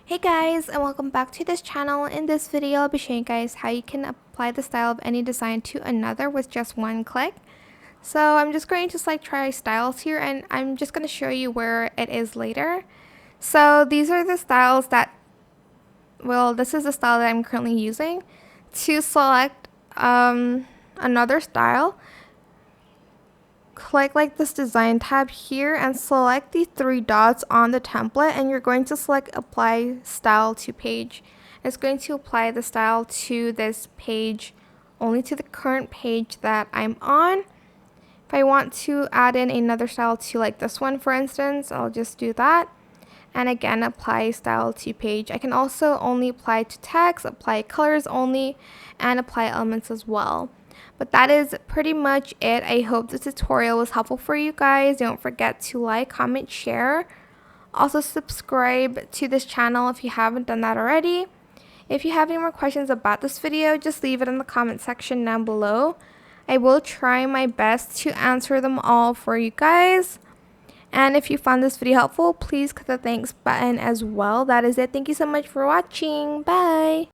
Hey guys, and welcome back to this channel. In this video, I'll be showing you guys how you can apply the style of any design to another with just one click. So I'm just going to try styles here, and I'm just going to show you where it is later. So these are the styles that, well, this is the style that I'm currently using. To select another style, click this design tab here and select the three dots on the template, and you're going to select apply style to page. It's going to apply the style to this page, only to the current page that I'm on. If I want to add in another style to this one, for instance, I'll just do that. And again, apply style to page. I can also only apply to text, apply colors only, and apply elements as well. But that is pretty much it. I hope this tutorial was helpful for you guys. Don't forget to like, comment, share. Also subscribe to this channel if you haven't done that already. If you have any more questions about this video, just leave it in the comment section down below. I will try my best to answer them all for you guys. And if you found this video helpful, please click the thanks button as well. That is it. Thank you so much for watching. Bye.